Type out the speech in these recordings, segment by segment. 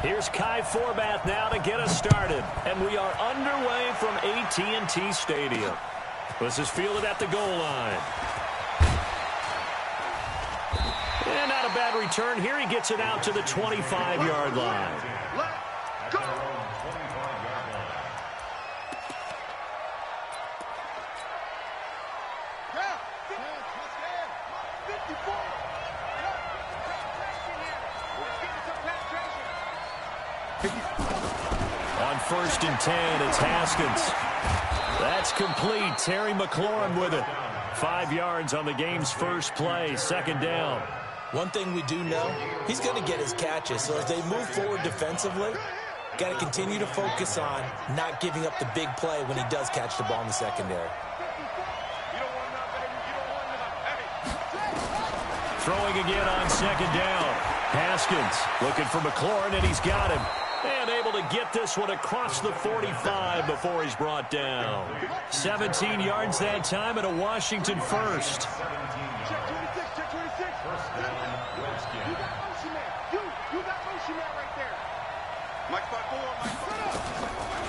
Here's Kai Forbath now to get us started. And we are underway from AT&T Stadium. This is fielded at the goal line. And not a bad return here. He gets it out to the 25-yard line. Let's go. On 1st and 10, it's Haskins. That's complete. Terry McLaurin with it. 5 yards on the game's first play. 2nd down. One thing we do know, he's going to get his catches. So as they move forward defensively, got to continue to focus on not giving up the big play when he does catch the ball in the secondary. Throwing again on 2nd down. Haskins looking for McLaurin, and he's got him. And able to get this one across the 45 before he's brought down. 17 yards that time and a Washington first.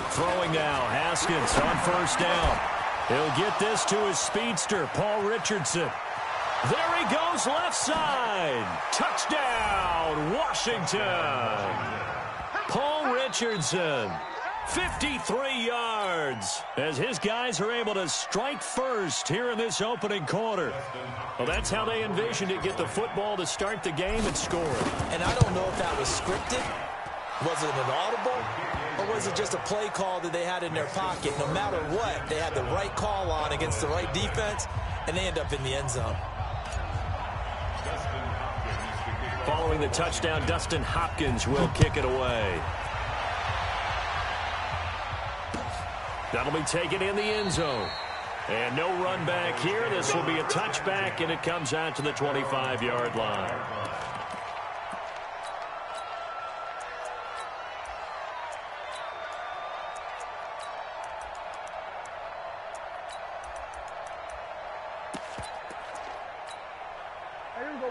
Throwing now, Haskins on 1st down. He'll get this to his speedster, Paul Richardson. There he goes, left side. Touchdown, Washington. Paul Richardson, 53 yards, as his guys are able to strike first here in this opening quarter. Well, that's how they envisioned it, get the football to start the game and score it. And I don't know if that was scripted. Was it an audible? Or was it just a play call that they had in their pocket? No matter what, they had the right call on against the right defense, and they end up in the end zone. Following the touchdown, Dustin Hopkins will kick it away. That'll be taken in the end zone. And no run back here. This will be a touchback, and it comes out to the 25-yard line.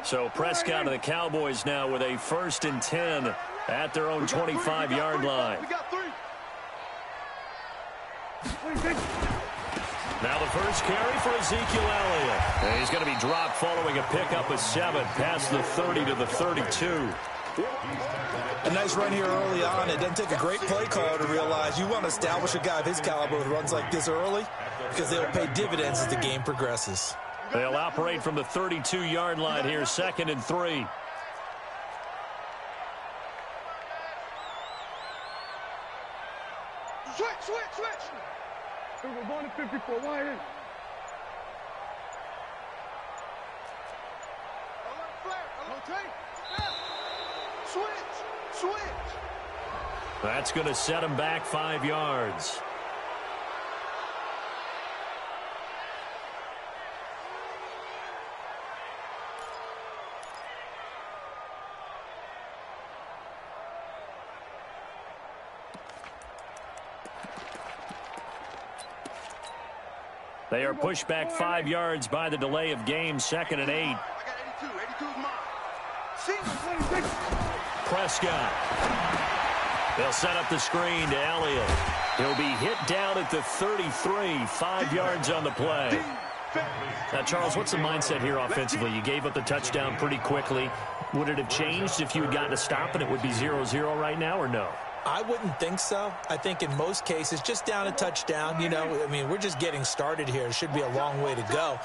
So Prescott and the Cowboys now with a 1st and 10 at their own 25-yard line. Now the first carry for Ezekiel Elliott. And he's going to be dropped following a pickup of 7 past the 30 to the 32. A nice run here early on. It doesn't take a great play caller to realize you want to establish a guy of his caliber with runs like this early because they'll pay dividends as the game progresses. They'll operate from the 32-yard line here, 2nd and 3. Switch. We're going to 54. Why in? Switch. That's going to set him back 5 yards. They are pushed back 5 yards by the delay of game, 2nd and 8. Prescott. They'll set up the screen to Elliott. He'll be hit down at the 33, 5 yards on the play. Now, Charles, what's the mindset here offensively? You gave up the touchdown pretty quickly. Would it have changed if you had gotten a stop and it would be 0-0 right now, or no? I wouldn't think so. I think in most cases, just down a touchdown, we're just getting started here. It should be a long way to go.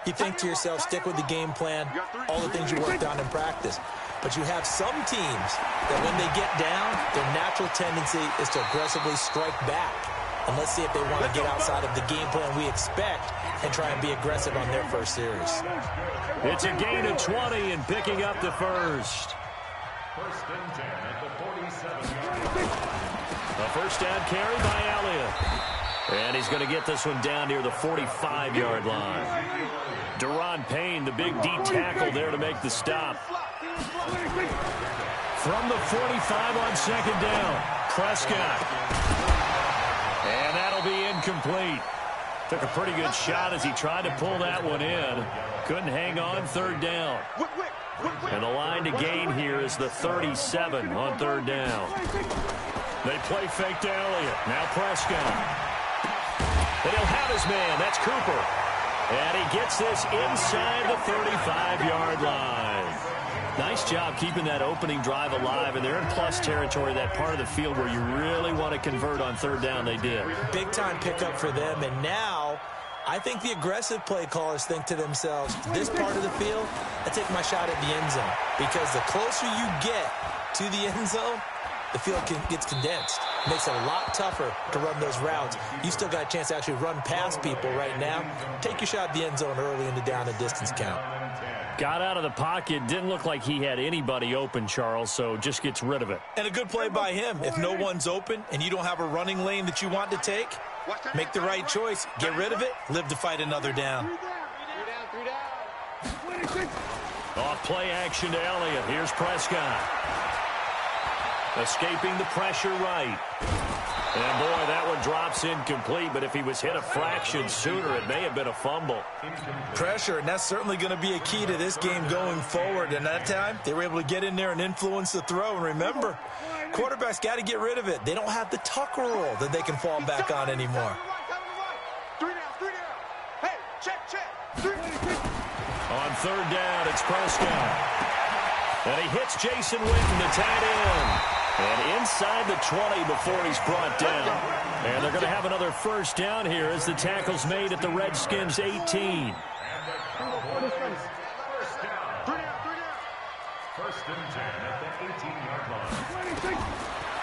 You think to yourself, stick with the game plan, all the things you worked on in practice. But you have some teams that when they get down, their natural tendency is to aggressively strike back. And let's see if they want to get outside of the game plan we expect and try and be aggressive on their first series. It's a gain of 20 and picking up the first. 1st and 10 at the 47-yard line. A first down carry by Elliott. And he's going to get this one down near the 45-yard line. Deron Payne, the big D tackle there to make the stop. From the 45 on 2nd down, Prescott. And that'll be incomplete. Took a pretty good shot as he tried to pull that one in. Couldn't hang on, 3rd down. And the line to gain here is the 37 on third down. They play fake to Elliott. Now Prescott. And he'll have his man. That's Cooper. And he gets this inside the 35-yard line. Nice job keeping that opening drive alive, and they're in plus territory, that part of the field where you really want to convert on third down. They did. Big-time pickup for them, and now I think the aggressive play callers think to themselves, this part of the field, I take my shot at the end zone, because the closer you get to the end zone, the field gets condensed. It makes it a lot tougher to run those routes. You still got a chance to actually run past people right now. Take your shot at the end zone early in the down and distance count. Got out of the pocket. Didn't look like he had anybody open, Charles, so just gets rid of it. And a good play by him. If no one's open and you don't have a running lane that you want to take, make the right choice. Get rid of it. Live to fight another down. Off play action to Elliott. Here's Prescott. Escaping the pressure right. And, boy, that one drops incomplete, but if he was hit a fraction sooner, it may have been a fumble. Pressure, and that's certainly going to be a key to this game going forward. And that time, they were able to get in there and influence the throw. And remember, quarterbacks got to get rid of it. They don't have the tuck rule that they can fall back on anymore. On third down, it's Prescott. And he hits Jason Witten, the tight end. And inside the 20 before he's brought down. And they're going to have another first down here as the tackle's made at the Redskins 18. First and 10 at the 18-yard line.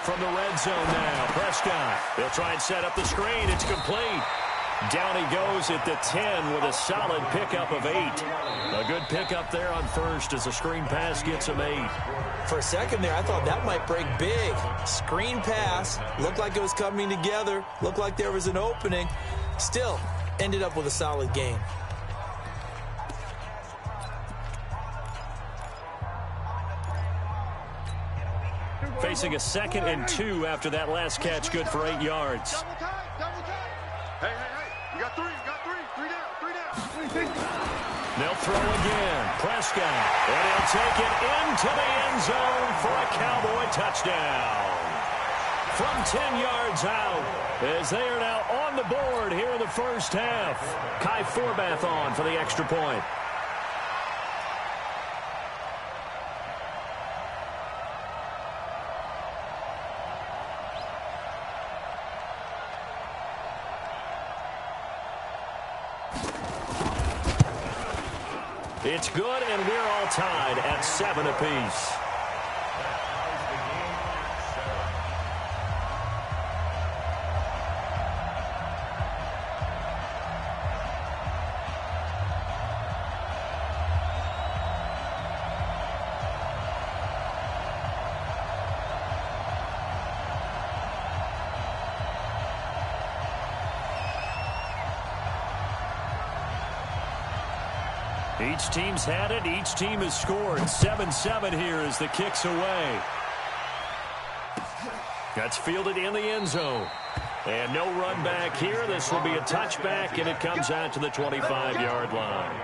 From the red zone now, Prescott. They'll try and set up the screen. It's complete. Down he goes at the 10 with a solid pickup of 8. A good pickup there on first as a screen pass gets him 8. For a second there, I thought that might break big. Screen pass. Looked like it was coming together. Looked like there was an opening. Still, ended up with a solid gain. Facing a 2nd and 2 after that last catch, good for 8 yards. Hey. You got three. Three down. They'll throw again. Prescott. And he'll take it into the end zone for a Cowboy touchdown. From 10 yards out, as they are now on the board here in the first half. Kai Forbath on for the extra point. It's good, and we're all tied at 7 apiece. Each team's had it. Each team has scored. 7-7 here as the kick's away. That's fielded in the end zone. And no run back here. This will be a touchback, and it comes out to the 25-yard line.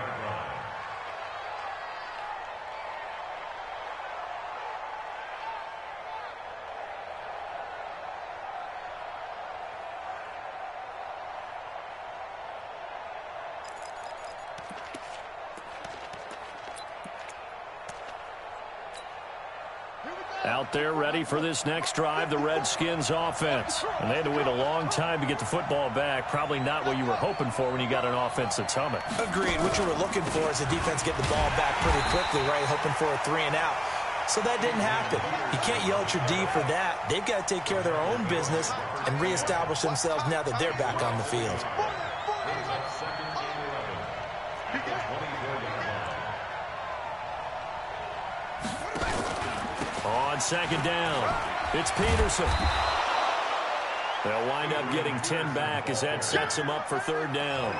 Out there ready for this next drive, the Redskins offense. And they had to wait a long time to get the football back. Probably not what you were hoping for when you got an offense that's humming. Agreed. What you were looking for is the defense get the ball back pretty quickly, right? Hoping for a 3 and out. So that didn't happen. You can't yell at your D for that. They've got to take care of their own business and reestablish themselves now that they're back on the field. On second down, it's Peterson. They'll wind up getting 10 back as that sets them up for third down.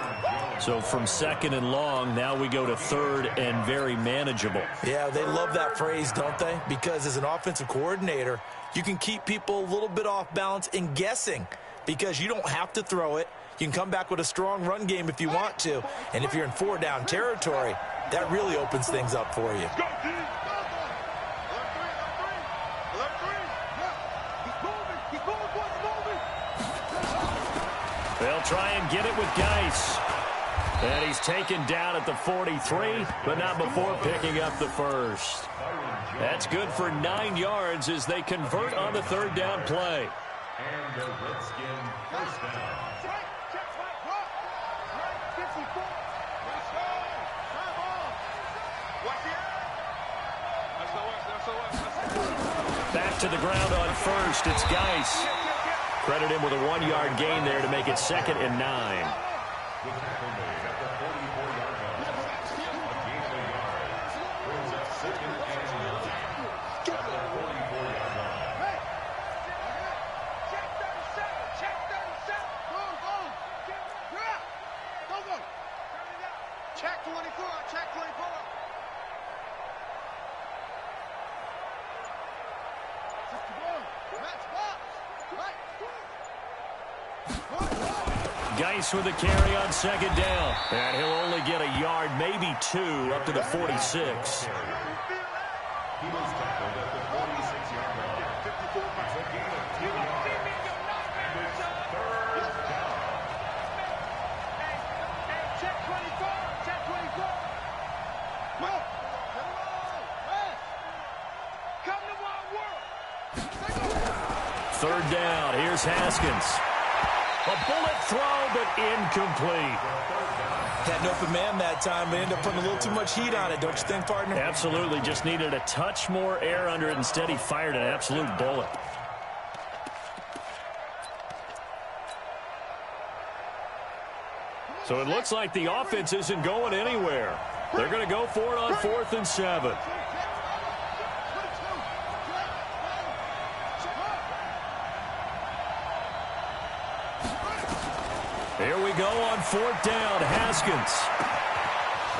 So from 2nd and long, now we go to 3rd and very manageable. Yeah, they love that phrase, don't they? Because as an offensive coordinator, you can keep people a little bit off balance and guessing because you don't have to throw it. You can come back with a strong run game if you want to. And if you're in 4-down territory, That really opens things up for you. They'll try and get it with Geis. And he's taken down at the 43, but not before picking up the first. That's good for 9 yards as they convert on the third down play. And the Redskin first down. Back to the ground on first. It's Geis. Credit him with a 1-yard gain there to make it 2nd and 9. The tackle made at the 44-yard line. A gain of a yard. Brings up 2nd and 9. At the 44-yard line. Check 24. Check 24. Geis with the carry on 2nd down. And he'll only get a yard, maybe 2, up to the 46. He was tackled at the 46-yard line. It's a gain of 2 yards. And it's 3rd down. Check 24. Check 24. Come to my world. 3rd down. Here's Haskins. A bullet throw, but incomplete. Had an open man that time, but ended up putting a little too much heat on it, don't you think, partner? Absolutely. Just needed a touch more air under it. Instead, he fired an absolute bullet. So it looks like the offense isn't going anywhere. They're going to go for it on 4th and 7. Here we go on 4th down. Haskins.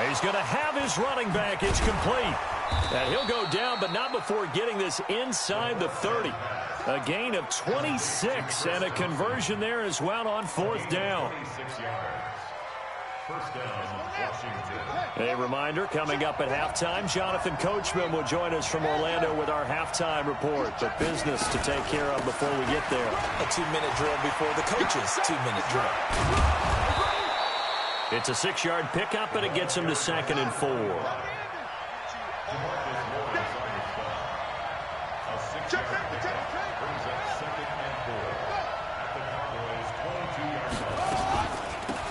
He's going to have his running back. It's complete. And he'll go down, but not before getting this inside the 30. A gain of 26 and a conversion there as well on 4th down. 26 yards. First down, Washington. A reminder, coming up at halftime, Jonathan Coachman will join us from Orlando with our halftime report. But business to take care of before we get there. A 2-minute drill before the coach's 2-minute drill. It's a 6-yard pickup, and it gets him to 2nd and 4.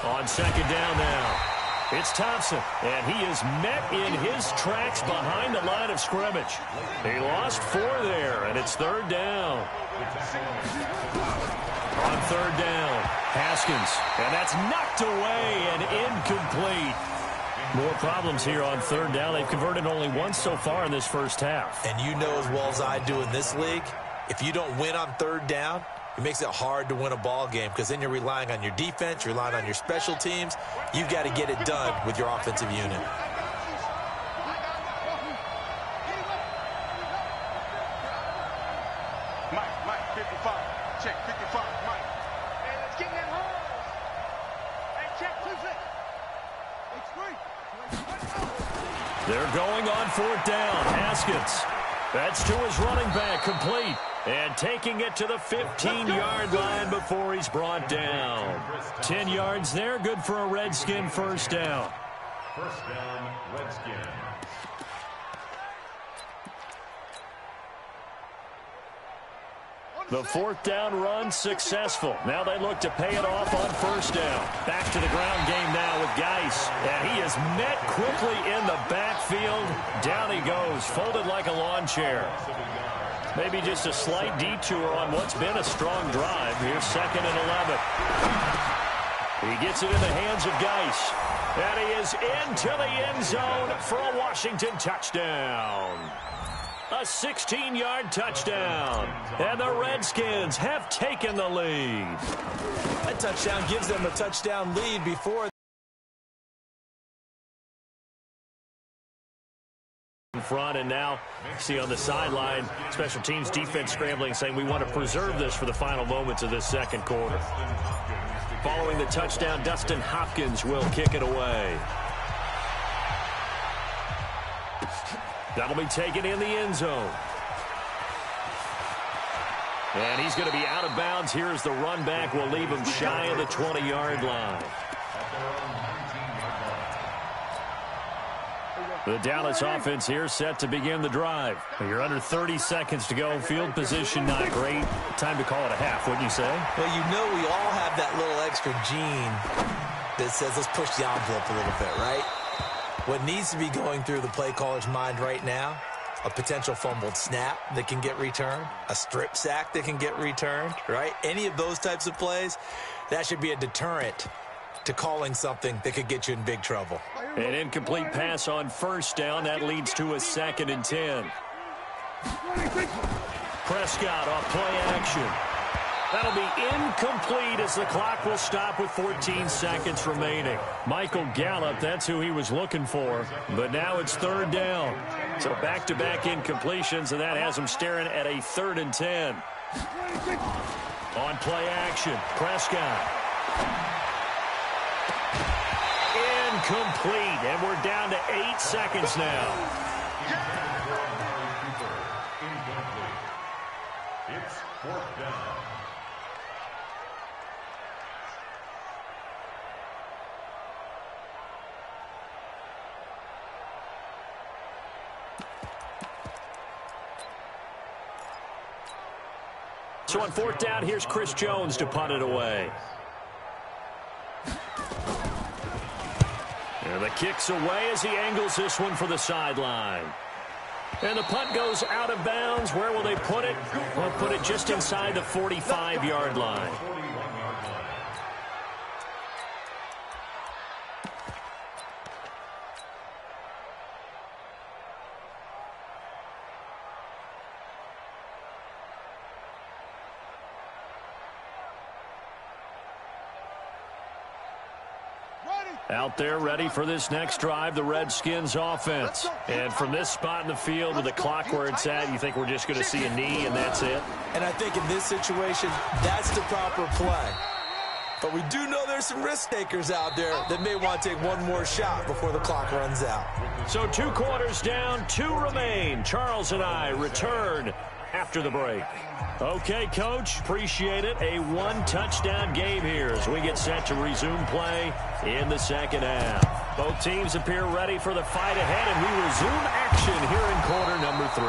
On 2nd down now, it's Thompson, and he is met in his tracks behind the line of scrimmage. He lost 4 there, and it's 3rd down. On 3rd down, Haskins, and that's knocked away and incomplete. More problems here on 3rd down. They've converted only once so far in this first half. And you know as well as I do in this league, if you don't win on 3rd down, it makes it hard to win a ball game because then you're relying on your defense, you're relying on your special teams. You've got to get it done with your offensive unit. Mike, 55. Check 55, Mike. Hey, let's get that home. Hey, check 26. They're going on 4th down. Haskins. That's to his running back, complete. And taking it to the 15-yard line before he's brought down. 10 yards there, good for a Redskin first down. First down, Redskin. The 4th down run successful. Now they look to pay it off on 1st down. Back to the ground game now with Geis. And he is met quickly in the backfield. Down he goes, folded like a lawn chair. Maybe just a slight detour on what's been a strong drive. Here's 2nd and 11. He gets it in the hands of Geis. And he is into the end zone for a Washington touchdown. A 16-yard touchdown. And the Redskins have taken the lead. That touchdown gives them a touchdown lead before in front, and now see on the sideline special teams defense scrambling, saying we want to preserve this for the final moments of this second quarter. Following the touchdown, Dustin Hopkins will kick it away. That'll be taken in the end zone. And he's going to be out of bounds here as the run back will leave him shy of the 20-yard line. The Dallas offense here set to begin the drive. You're under 30 seconds to go. Field position not great. Time to call it a half, wouldn't you say? Well, you know we all have that little extra gene that says let's push the envelope a little bit, right? What needs to be going through the play caller's mind right now, a potential fumbled snap that can get returned, a strip sack that can get returned, right? Any of those types of plays, that should be a deterrent to calling something that could get you in big trouble. An incomplete pass on first down. That leads to a 2nd and 10. Prescott off play action. That'll be incomplete as the clock will stop with 14 seconds remaining. Michael Gallup, that's who he was looking for. But now it's 3rd down. So back-to-back incompletions, and that has him staring at a 3rd and 10. On play action, Prescott. Incomplete, and we're down to 8 seconds now. It's 4th down. So on 4th down, here's Chris Jones to punt it away. And the kick's away as he angles this one for the sideline. And the punt goes out of bounds. Where will they put it? They'll put it just inside the 45-yard line. Out there ready for this next drive, the Redskins offense. And from this spot in the field with the clock where it's at, you think we're just going to see a knee and that's it? And I think in this situation, that's the proper play. But we do know there's some risk takers out there that may want to take one more shot before the clock runs out. So 2 quarters down, 2 remain. Charles and I return after the break. Okay, Coach, appreciate it. A 1-touchdown game here as we get set to resume play in the 2nd half. Both teams appear ready for the fight ahead, and we resume action here in quarter number 3.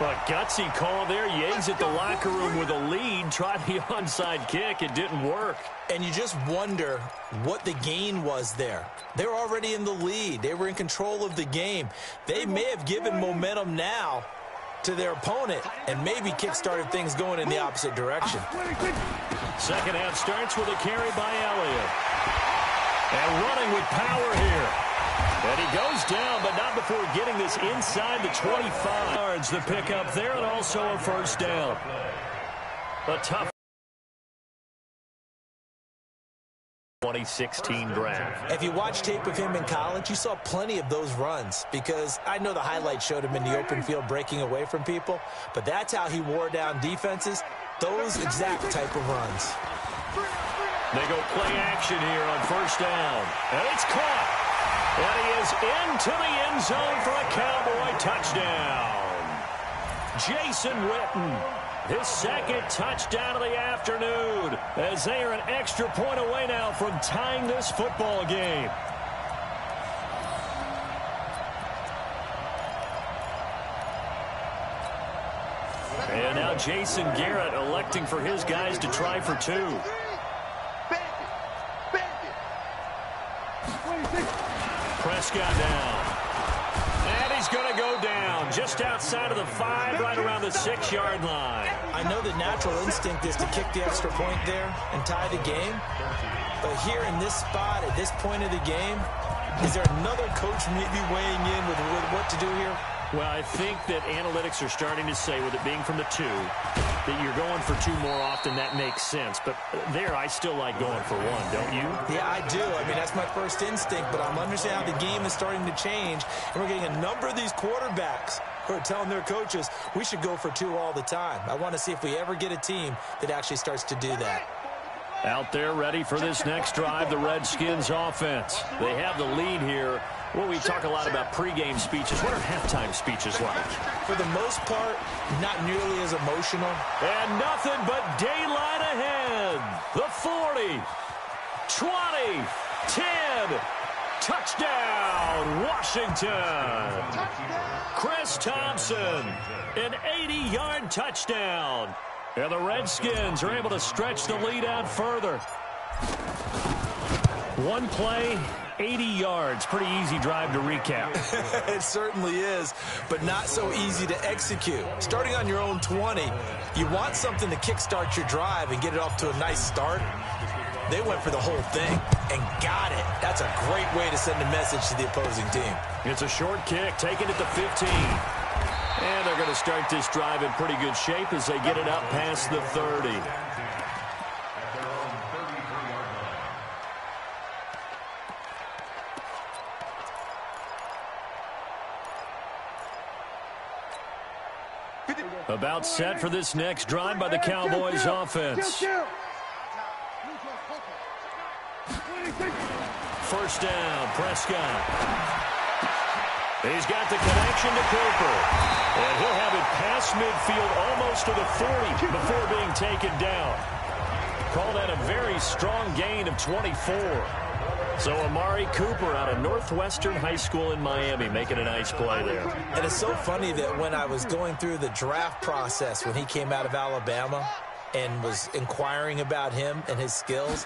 A gutsy call there. You exit the locker room with a lead. Tried the onside kick. It didn't work. And you just wonder what the gain was there. They were already in the lead. They were in control of the game. They may have given momentum now to their opponent and maybe kick-started things going in the opposite direction. 2nd half starts with a carry by Elliott. And running with power here. And he goes down, but not before getting this inside the 25 yards. The pickup there, and also a 1st down. A tough 2016 draft. If you watch tape of him in college, you saw plenty of those runs because I know the highlights showed him in the open field breaking away from people, but that's how he wore down defenses, those exact type of runs. They go play action here on 1st down. And it's caught. And he is into the end zone for a Cowboy touchdown. Jason Witten. His 2nd touchdown of the afternoon as they are an extra point away now from tying this football game. And now Jason Garrett electing for his guys to try for 2. Prescott down. And he's going to go down just outside of the 5, right around the 6-yard line. I know the natural instinct is to kick the extra point there and tie the game. But here in this spot, at this point of the game, is there another coach maybe weighing in with what to do here? Well, I think that analytics are starting to say, with it being from the 2, that you're going for 2 more often. That makes sense. But there, I still like going for 1, don't you? Yeah, I do. I mean, that's my first instinct, but I'm understanding how the game is starting to change. And we're getting a number of these quarterbacks who are telling their coaches, we should go for 2 all the time. I want to see if we ever get a team that actually starts to do that. Out there ready for this next drive, the Redskins offense. They have the lead here Well, we talk a lot about pregame speeches. What are halftime speeches like? For the most part, not nearly as emotional. And nothing but daylight ahead. The 40, 20, 10, touchdown, Washington. Chris Thompson, an 80-yard touchdown. And the Redskins are able to stretch the lead out further. One play, 80 yards. Pretty easy drive to recap. It certainly is, but not so easy to execute. Starting on your own 20, you want something to kickstart your drive and get it off to a nice start. They went for the whole thing and got it. That's a great way to send a message to the opposing team. It's a short kick, taking it to 15. And they're going to start this drive in pretty good shape as they get it up past the 30. About set for this next drive by the Cowboys offense. First down, Prescott. He's got the connection to Cooper. And he'll have it past midfield almost to the 40 before being taken down. Call that a very strong gain of 24. So Amari Cooper out of Northwestern High School in Miami making a nice play there. And it's so funny that when I was going through the draft process when he came out of Alabama and was inquiring about him and his skills,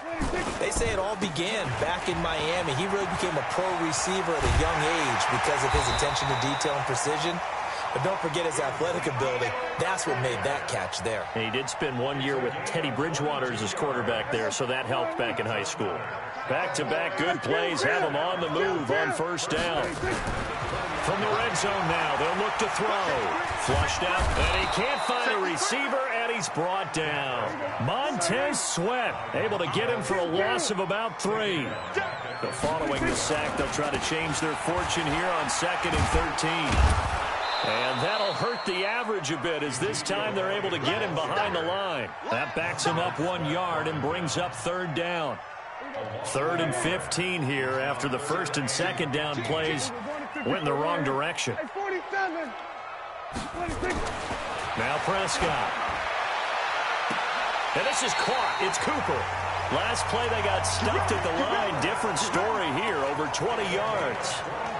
they say it all began back in Miami. He really became a pro receiver at a young age because of his attention to detail and precision. But don't forget his athletic ability. That's what made that catch there. And he did spend 1 year with Teddy Bridgewater as his quarterback there, so that helped back in high school. Back-to-back good plays have him on the move on first down. From the red zone now, they'll look to throw. Flushed out, and he can't find a receiver, and he's brought down. Montez Sweat able to get him for a loss of about 3. But following the sack, they'll try to change their fortune here on 2nd and 13. And that'll hurt the average a bit as this time they're able to get him behind the line. That backs him up 1 yard and brings up 3rd down. 3rd and 15 here after the 1st and 2nd down plays went in the wrong direction. Now Prescott. And this is caught. It's Cooper. Last play they got stuffed at the line. Different story here, over 20 yards.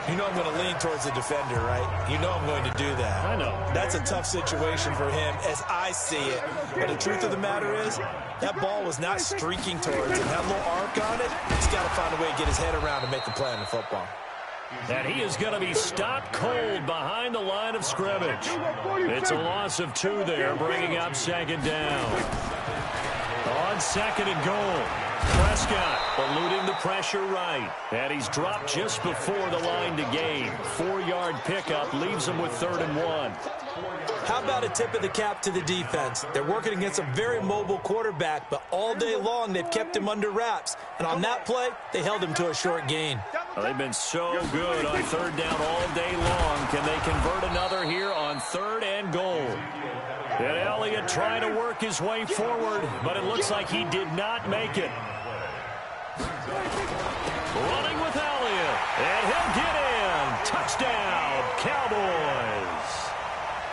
You know I'm going to lean towards the defender, right? You know I'm going to do that. I know. That's a tough situation for him as I see it. But the truth of the matter is, that ball was not streaking towards him. That little arc on it, he's got to find a way to get his head around and make a play on the football. And he is going to be stopped cold behind the line of scrimmage. It's a loss of 2 there, bringing up 2nd down. On 2nd and goal. Prescott eluding the pressure right. And he's dropped just before the line to gain. 4-yard pickup leaves him with 3rd and 1. How about a tip of the cap to the defense? They're working against a very mobile quarterback, but all day long they've kept him under wraps. And on that play, they held him to a short gain. Well, they've been so good on 3rd down all day long. Can they convert another here on 3rd and goal? And Elliott trying to work his way forward, but it looks like he did not make it. Running with Elliott, and he'll get in. Touchdown, Cowboys.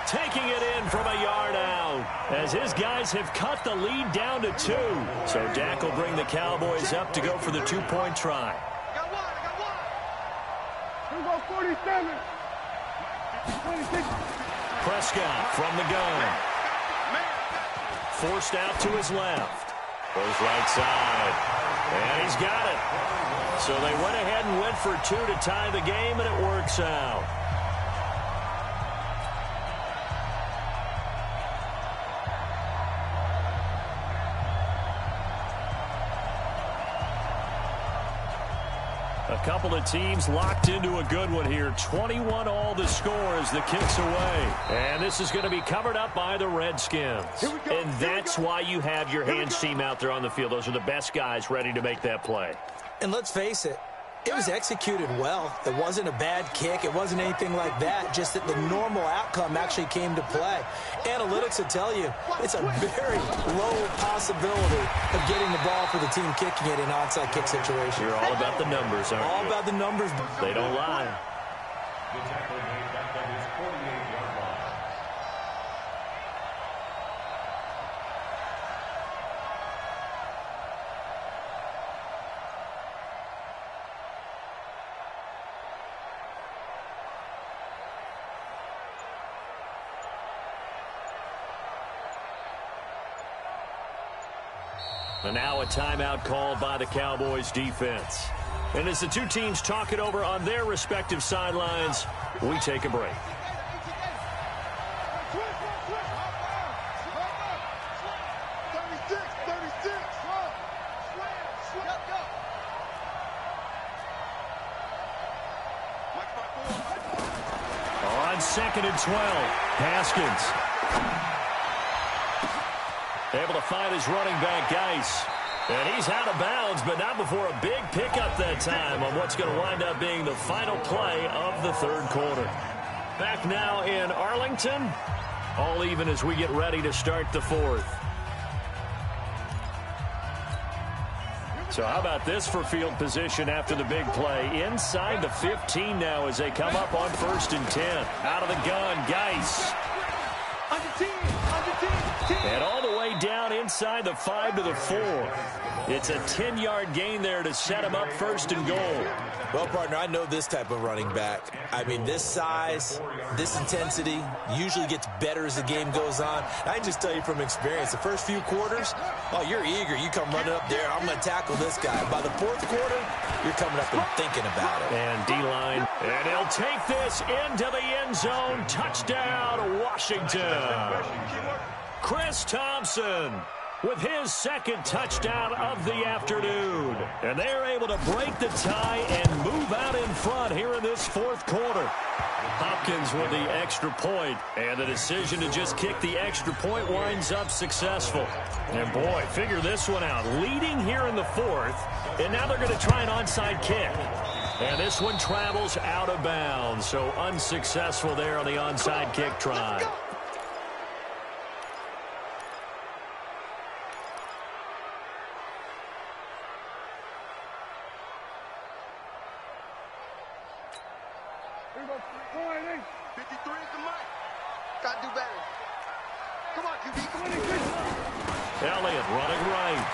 Taking it in from a yard out as his guys have cut the lead down to 2. So Dak will bring the Cowboys up to go for the 2-point try. Got one. 47. 26. Prescott from the gun. Forced out to his left. Goes right side. And he's got it. So they went ahead and went for 2 to tie the game, and it works out. A couple of teams locked into a good one here. 21 all the score as the kick's away. And this is going to be covered up by the Redskins. And that's why you have your hands team out there on the field. Those are the best guys ready to make that play. And let's face it, It was executed well. It wasn't a bad kick. It wasn't anything like that. Just that the normal outcome actually came to play. Analytics will tell you it's a very low possibility of getting the ball for the team kicking it in an onside kick situation. You're all about the numbers, aren't you? All about the numbers. They don't lie. The tackle made back at his 48-yard line. And now a timeout called by the Cowboys defense. And as the two teams talk it over on their respective sidelines, we take a break. On 2nd and 12, Haskins. Able to find his running back, Geis. And he's out of bounds, but not before a big pickup that time on what's going to wind up being the final play of the third quarter. Back now in Arlington, all even as we get ready to start the fourth. So how about this for field position after the big play? Inside the 15 now as they come up on 1st and 10. Out of the gun, Geis. And all the way down inside the 5 to the 4. It's a 10-yard gain there to set him up 1st and goal. Well, partner, I know this type of running back. I mean, this size, this intensity usually gets better as the game goes on. I can just tell you from experience, the first few quarters, oh, you're eager. You come running up there, I'm going to tackle this guy. By the 4th quarter, you're coming up and thinking about it. And D-line, and he'll take this into the end zone. Touchdown, Washington. Chris Thompson with his 2nd touchdown of the afternoon. And they're able to break the tie and move out in front here in this 4th quarter. Hopkins with the extra point, and the decision to just kick the extra point winds up successful. And boy, figure this one out. Leading here in the 4th, and now they're going to try an onside kick. And this one travels out of bounds, so unsuccessful there on the onside kick try. Elliott running right.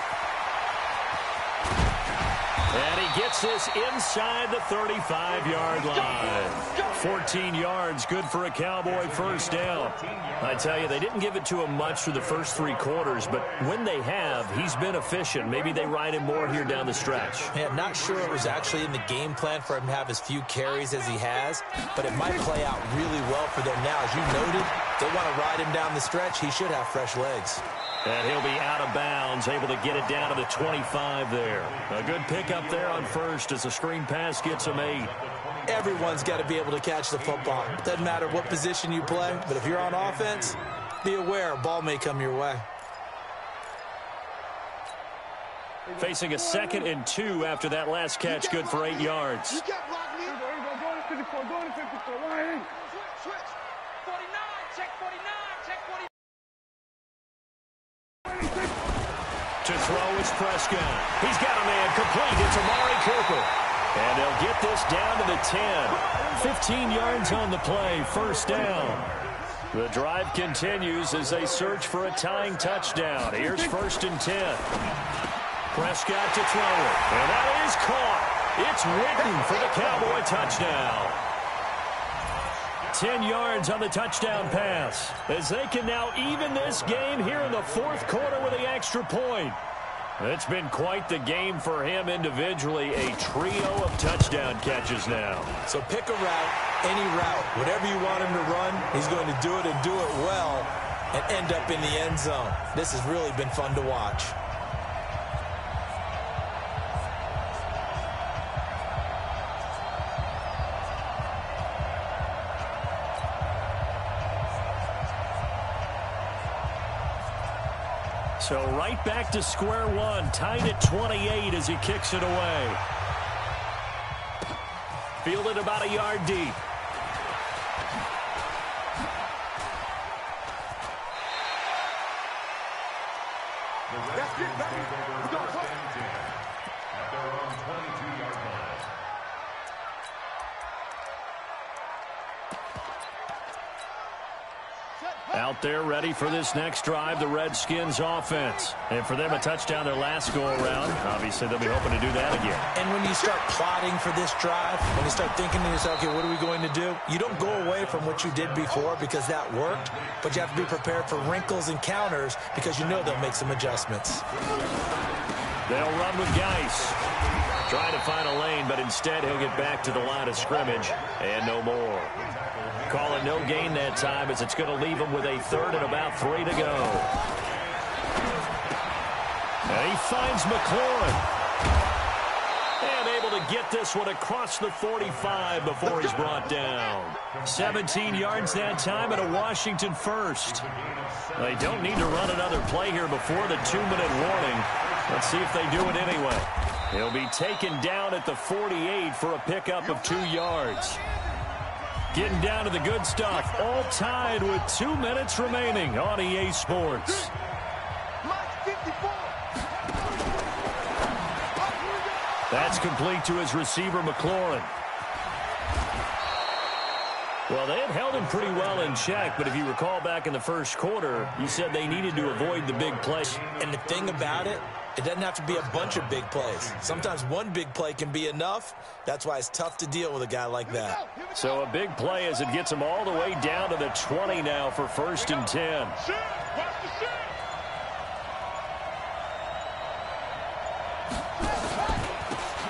And he gets this inside the 35-yard line. 14 yards, good for a Cowboy 1st down. I tell you, they didn't give it to him much through the first 3 quarters, but when they have, he's been efficient. Maybe they ride him more here down the stretch. Man, not sure it was actually in the game plan for him to have as few carries as he has, but it might play out really well for them now. As you noted, they want to ride him down the stretch. He should have fresh legs. And he'll be out of bounds, able to get it down to the 25 there. A good pickup there on 1st as the screen pass gets him 8. Everyone's got to be able to catch the football. Doesn't matter what position you play, but if you're on offense, be aware a ball may come your way. Facing a 2nd and 2 after that last catch, good for 8 yards. To throw is Prescott. He's got a man complete. It's Amari Cooper. And they'll get this down to the 10. 15 yards on the play, 1st down. The drive continues as they search for a tying touchdown. Here's 1st and 10. Prescott to throw it. And that is caught. It's Witten for the Cowboy touchdown. 10 yards on the touchdown pass as they can now even this game here in the 4th quarter with the extra point. It's been quite the game for him individually, a trio of touchdown catches now. So pick a route, any route, whatever you want him to run, he's going to do it and do it well and end up in the end zone. This has really been fun to watch. So right back to square one, tied at 28 as he kicks it away. Fielded about a yard deep. The Redskins take over first and 10 at their own 22-yard line. Out there ready for this next drive, the Redskins offense. And for them, a touchdown their last go-around. Obviously, they'll be hoping to do that again. And when you start plotting for this drive, when you start thinking to yourself, okay, what are we going to do? You don't go away from what you did before because that worked, but you have to be prepared for wrinkles and counters because you know they'll make some adjustments. They'll run with Geis. Trying to find a lane, but instead he'll get back to the line of scrimmage and no more. Call it no gain that time as it's going to leave him with a third and about 3 to go. And he finds McLaurin. And able to get this one across the 45 before he's brought down. 17 yards that time and a Washington first. They don't need to run another play here before the 2-minute warning. Let's see if they do it anyway. He'll be taken down at the 48 for a pickup of 2 yards. Getting down to the good stuff, all tied with 2 minutes remaining on EA Sports. That's complete to his receiver, McLaurin. Well, they had held him pretty well in check, but if you recall back in the first quarter, you said they needed to avoid the big plays. And the thing about it, it doesn't have to be a bunch of big plays. Sometimes one big play can be enough. That's why it's tough to deal with a guy like that. So a big play as it gets him all the way down to the 20 now for 1st and 10.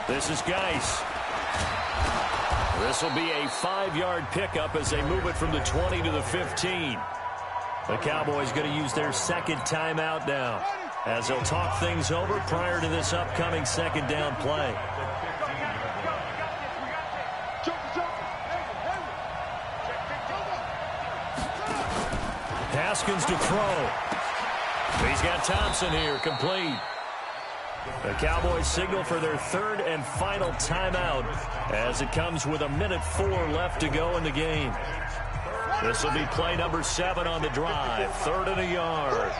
This is Geis. This will be a 5-yard pickup as they move it from the 20 to the 15. The Cowboys going to use their second timeout now, as they'll talk things over prior to this upcoming second down play. Haskins to throw. He's got Thompson here, complete. The Cowboys signal for their third and final timeout as it comes with 1:04 left to go in the game. This will be play number 7 on the drive, 3rd and a yard.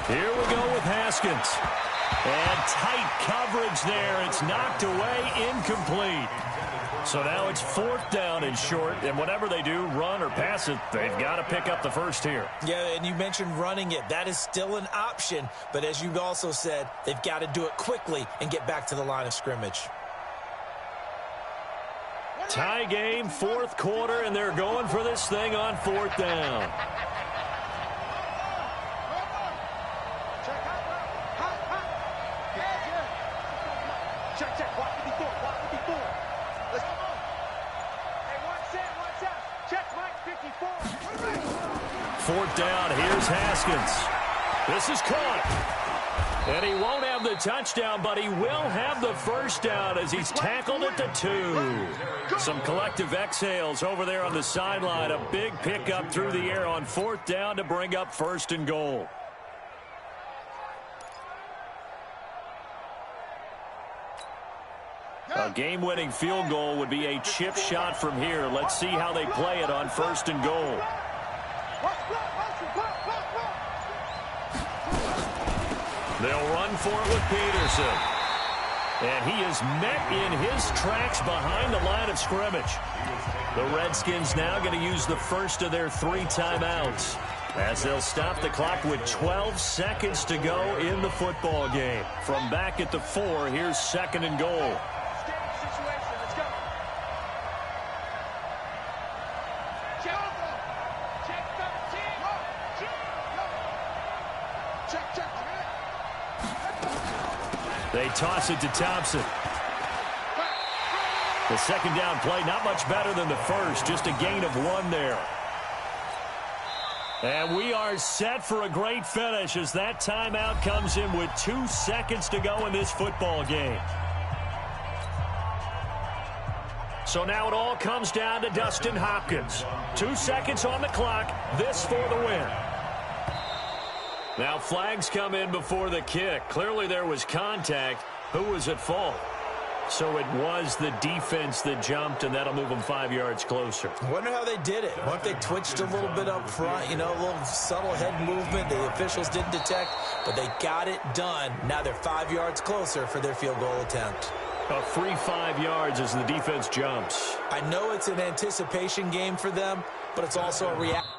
Here we go with Haskins. And tight coverage there. It's knocked away, incomplete. So now it's 4th down and short, and whatever they do, run or pass it, they've got to pick up the first here. Yeah, and you mentioned running it. That is still an option, but as you also said, they've got to do it quickly and get back to the line of scrimmage. Tie game, 4th quarter, and they're going for this thing on 4th down. Fourth down, here's Haskins. This is caught. And he won't have the touchdown, but he will have the first down as he's tackled at the 2. Some collective exhales over there on the sideline. A big pickup through the air on 4th down to bring up 1st and goal. A game-winning field goal would be a chip shot from here. Let's see how they play it on 1st and goal. They'll run for it with Peterson. And he is met in his tracks behind the line of scrimmage. The Redskins now going to use the first of their 3 timeouts as they'll stop the clock with 12 seconds to go in the football game. From back at the 4, here's 2nd and goal. They toss it to Thompson. The second down play, not much better than the first, just a gain of 1 there. And we are set for a great finish as that timeout comes in with 2 seconds to go in this football game. So now it all comes down to Dustin Hopkins. 2 seconds on the clock. This for the win. Now flags come in before the kick. Clearly there was contact. Who was at fault? So it was the defense that jumped, and that'll move them 5 yards closer. I wonder how they did it. What if they twitched a little bit up front, you know, a little subtle head movement the officials didn't detect, but they got it done. Now they're 5 yards closer for their field goal attempt. A free 5 yards as the defense jumps. I know it's an anticipation game for them, but it's also a reaction.